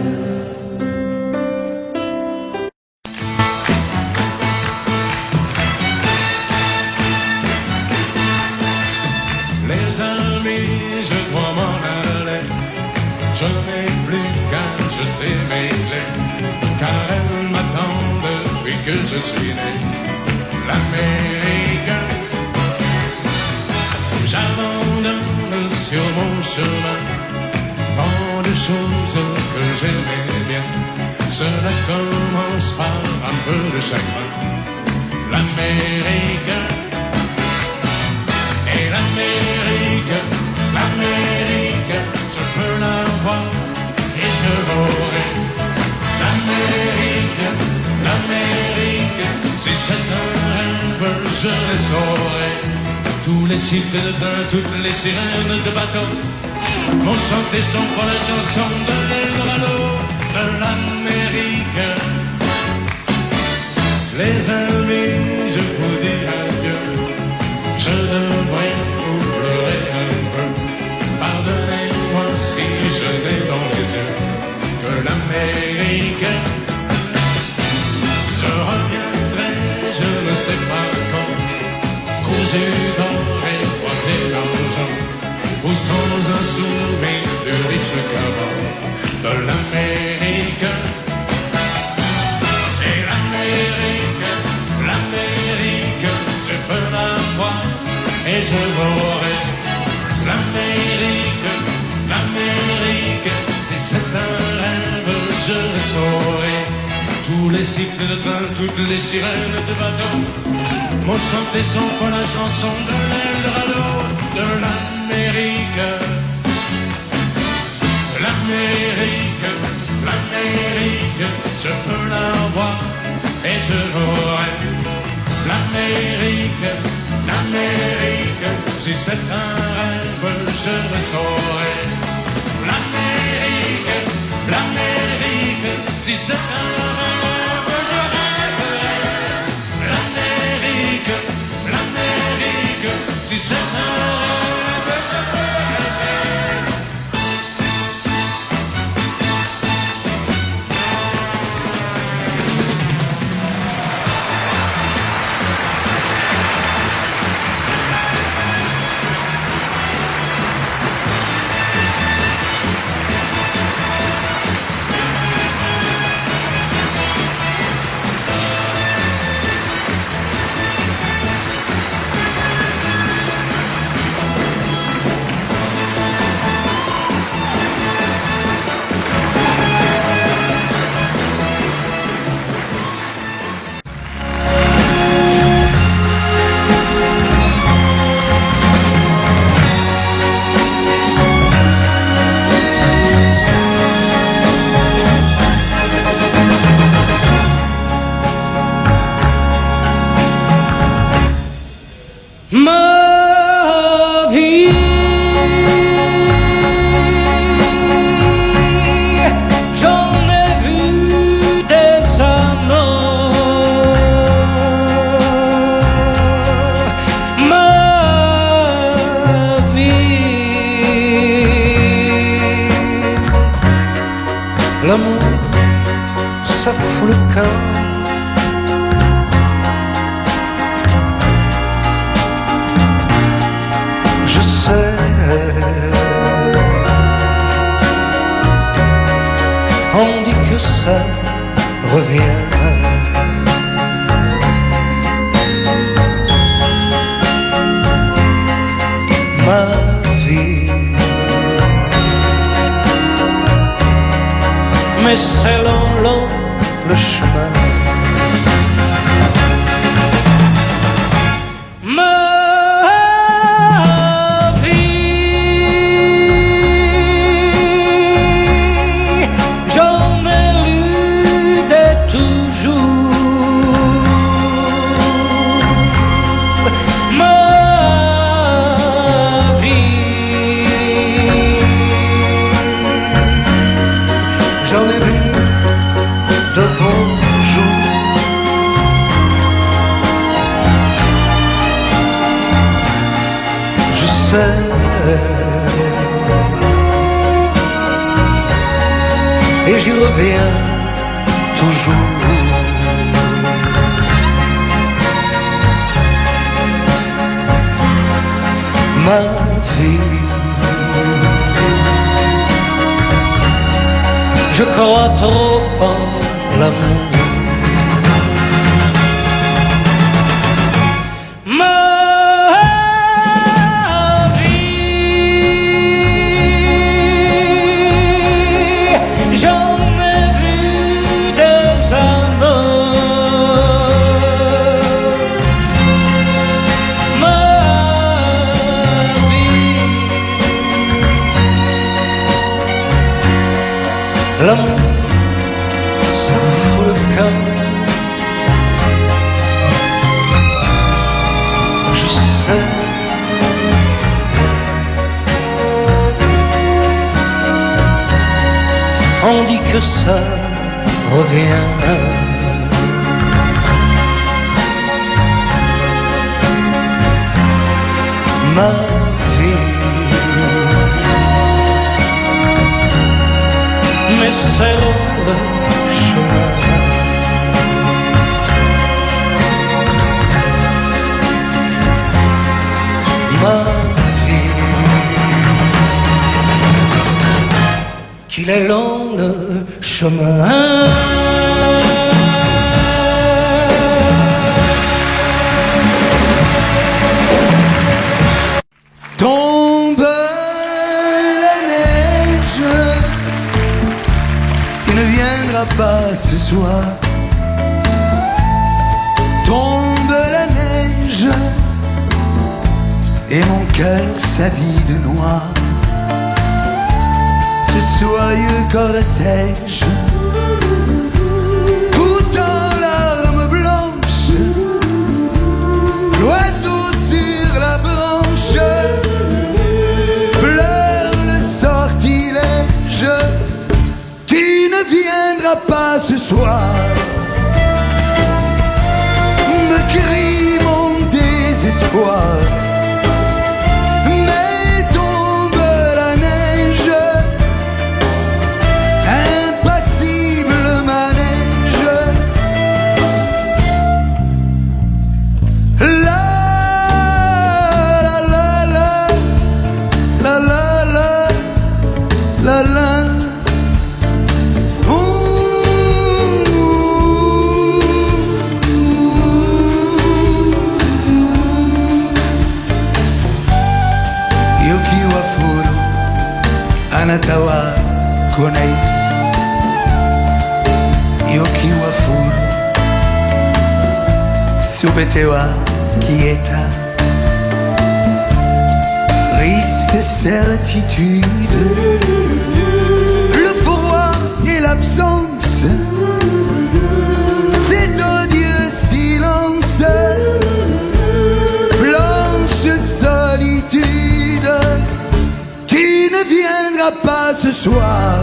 Les amis, je dois m'en aller. Je n'ai plus qu'à jeter mes clés, car elles m'attendent depuis que je suis né. L'Amérique, j'abandonne sur mon chemin tant de choses que j'aimais bien. Cela commence par un peu de chagrin. L'Amérique, et l'Amérique, l'Amérique, je peux la voir et je l'aurai. L'Amérique, l'Amérique, si c'est un rêve, je le saurai. Tous les cycles de train, toutes les sirènes de bateau vont chanter son fois la chanson de l'Eldorado de l'Amérique. Les amis, je vous dis adieu. Je devrais vous pleurer un peu. Pardonnez-moi si je n'ai dans les yeux que l'Amérique. Je reviendrai, je ne sais pas quand, cousu d'or et coiffé d'argent, ou sans un souvenir du riche caron de l'Amérique. Et l'Amérique, l'Amérique, je peux la voir et je l'aurai. L'Amérique, l'Amérique, si c'est un rêve, je le saurai. Tous les cycles de train, toutes les sirènes de bateau m'ont chanté sans fois la chanson de l'Eldorado de l'Amérique. L'Amérique, l'Amérique, je peux la voir et je l'aurai. L'Amérique, l'Amérique, rêve, je le saurai. L'Amérique, l'Amérique, si c'est un rêve, je rêverai. L'Amérique, l'Amérique, si c'est un rêve, je rêverai. Ma vie, j'en ai vu des amants. Ma vie, L'amour, ça fout le camp. Je sais, on dit que ça revient. Ma vie, mais c'est long, long le chemin. Ma vie, j'en ai lu des toujours. Ma vie, J'en ai vu de bons jours. Je sais, et j'y reviens toujours. Ma vie, je crois trop en l'amour. ma vie. J'en ai vu des amants. Ma vie, L'amour, ça fout le camp. Je sais, on dit que ça revient. Ma vie, mais c'est long le chemin. Ma vie, qu'il est long le chemin. Tombe la neige, tu ne viendras pas ce soir. Tombe la neige, et mon cœur s'habille de noir. Ce soyeux cortège, tout en larmes blanches, l'oiseau sur la branche Anatawa konei Yoki wa furu Subete wa quieta Triste certitude Le froid et l'absence Cet odieux silence Blanche solitude Tu ne viendras pas ce soir